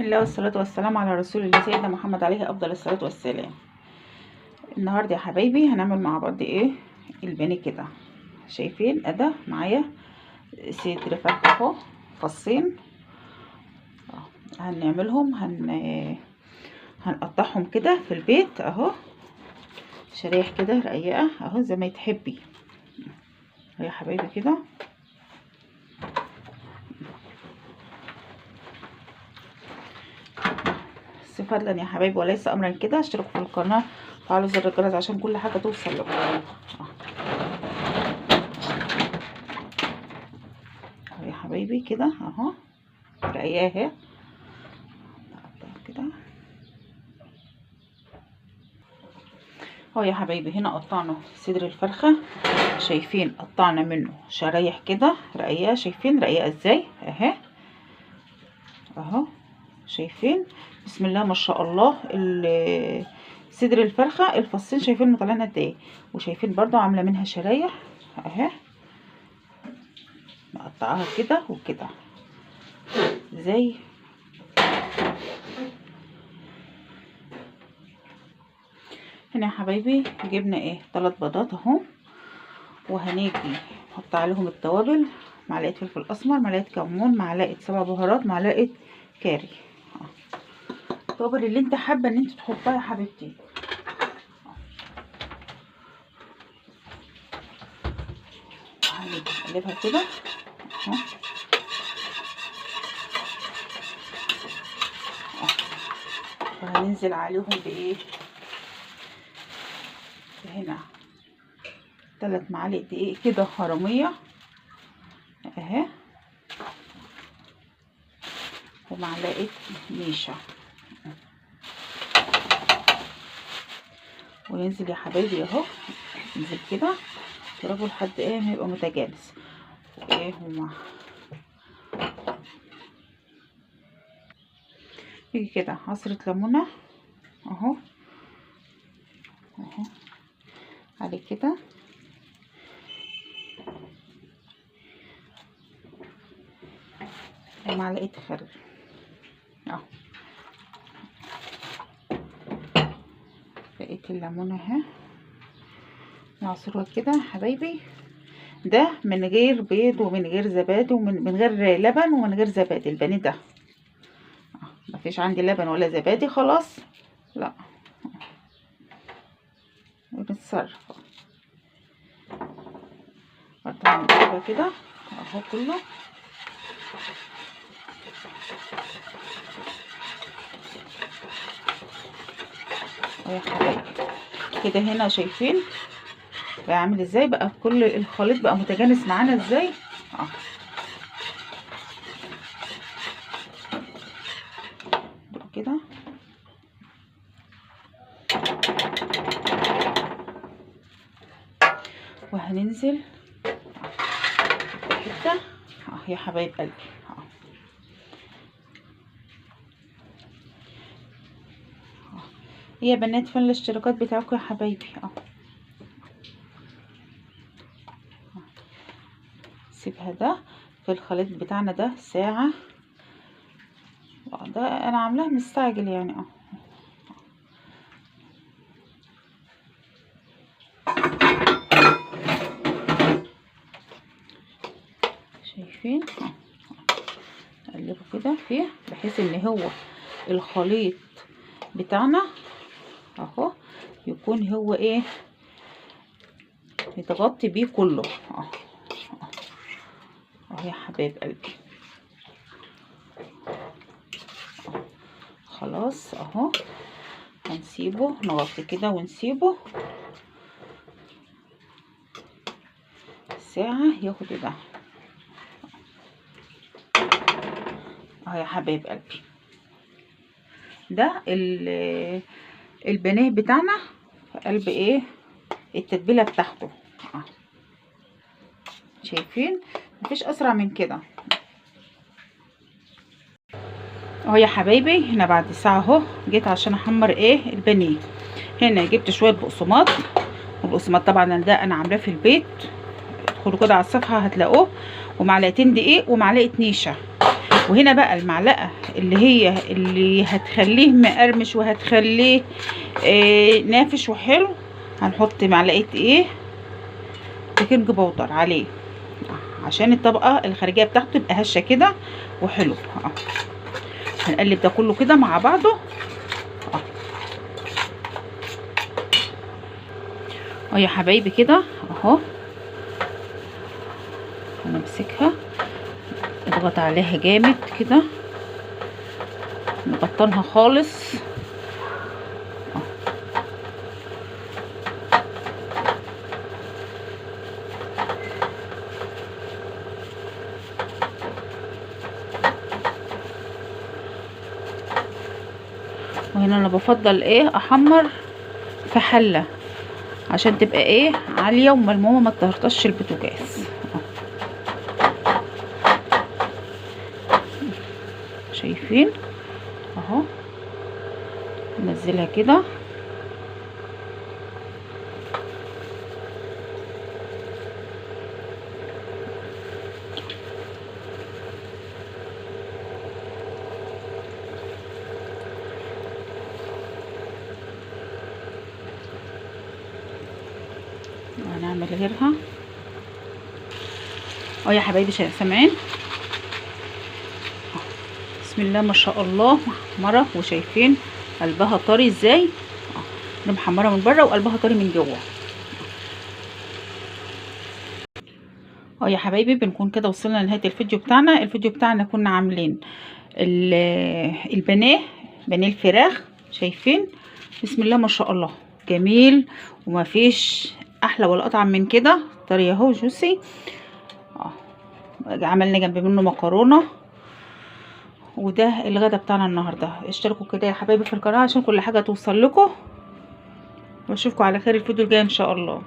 بسم الله والصلاة والسلام على رسول الله سيدنا محمد عليه أفضل الصلاة والسلام. النهاردة يا حبايبي هنعمل مع بعض ايه البانيه كده. شايفين اداه معايا صدر فرخ اهو، فصين هنعملهم هنقطعهم كده في البيت اهو، شرايح كده رقيقة اهو زي ما تحبي يا حبايبي كده. فضلا يا حبايبي وليس امرا كده، اشتركوا في القناه وفعلوا زر الجرس عشان كل حاجه توصل لكم يا حبايبي كده اهو رقيقه كده اهو يا حبايبي. هنا قطعنا صدر الفرخه، شايفين قطعنا منه شرايح كده رقيقه، شايفين رقيقه ازاي اهي اهو، شايفين بسم الله ما شاء الله. صدر الفرخه الفصين شايفين مطلعين قد ايه، وشايفين برضو عامله منها شرايح اهي، نقطعها كده وكده زي هنا يا حبايبي. جبنا ايه 3 بيضات اهو، وهنيجي نحط عليهم التوابل، معلقه فلفل اسمر، معلقه كمون، معلقه 7 بهارات، معلقه كاري. التوابل اللي انت حابه ان انت تحطها يا حبيبتي. هنقلبها كده اهو وهننزل عليهم بايه هنا 3 معالق دقيق كده حراميه اهي، ومعلقه نشا، وننزل يا حبايبي اهو، ننزل كده اضربه لحد ايه ما يبقى متجانس وايه ومع يجي كده عصرة ليمونة اهو اهو عليه كده، ومعلقة خل اهو، بقيت الليمونة اهي نعصرها كده يا حبايبي. ده من غير بيض ومن غير زبادي ومن غير لبن ومن غير زبادي. البانيه ده مفيش عندي لبن ولا زبادي خلاص، لا بنتصرف برضه هنقلبها كده اهو كله اهو يا حبايبي كده. هنا شايفين بقى عامل ازاي، بقى كل الخليط بقى متجانس معانا ازاي اهو كده. وهننزل حته اهو يا حبايب قلبي اهو يا بنات. فين الاشتراكات بتاعكم يا حبايبي اهو. سيبها ده في الخليط بتاعنا ده ساعه، ده انا عاملاها مستعجل يعني اهو. شايفين نقلبه كده فيه بحيث ان هو الخليط بتاعنا اهو يكون هو ايه يتغطي بيه كله اهو اهو يا حبايب قلبي. خلاص اهو هنسيبه نغطي كده ونسيبه ساعة ياخد ده اهو يا حبايب قلبي. ده البانيه بتاعنا في قلب ايه التتبيله بتاعته اهو. شايفين مفيش اسرع من كده اهو يا حبايبي. هنا بعد ساعه اهو جيت عشان احمر ايه البانيه. هنا جبت شويه بقسماط، والبقسماط طبعا ده انا عاملاه في البيت، ادخلوا كده على الصفحه هتلاقوه، ومعلقتين دقيق ومعلقه نشا وهنا بقى المعلقه اللي هتخليه مقرمش وهتخليه نافش وحلو، هنحط معلقه ايه بيكنج باودر عليه عشان الطبقه الخارجيه بتاعته تبقى هشه كده وحلو. هنقلب ده كله كده مع بعضه يا حبايبي كده اهو. هنمسكها نضغط عليها جامد كده، نبطنها خالص وهنا انا بفضل ايه احمر في حله عشان تبقى ايه عاليه وملمومه ما تطرطش البوتاجاز. شايفين اهو، ننزلها كده وهنعمل غيرها يا حبايبي. سامعين بسم الله ما شاء الله محمره، وشايفين قلبها طري ازاي، دي محمره من بره وقلبها طري من جوه. يا حبايبي بنكون كده وصلنا لنهايه الفيديو بتاعنا. الفيديو بتاعنا كنا عاملين البانيه الفراخ. شايفين بسم الله ما شاء الله جميل، وما فيش احلى ولا اطعم من كده، طري اهو جوسي. عملنا جنب منه مكرونه، وده الغدا بتاعنا النهارده. اشتركوا كده يا حبايبي في القناه عشان كل حاجه توصل لكم، واشوفكم على خير الفيديو الجاي ان شاء الله.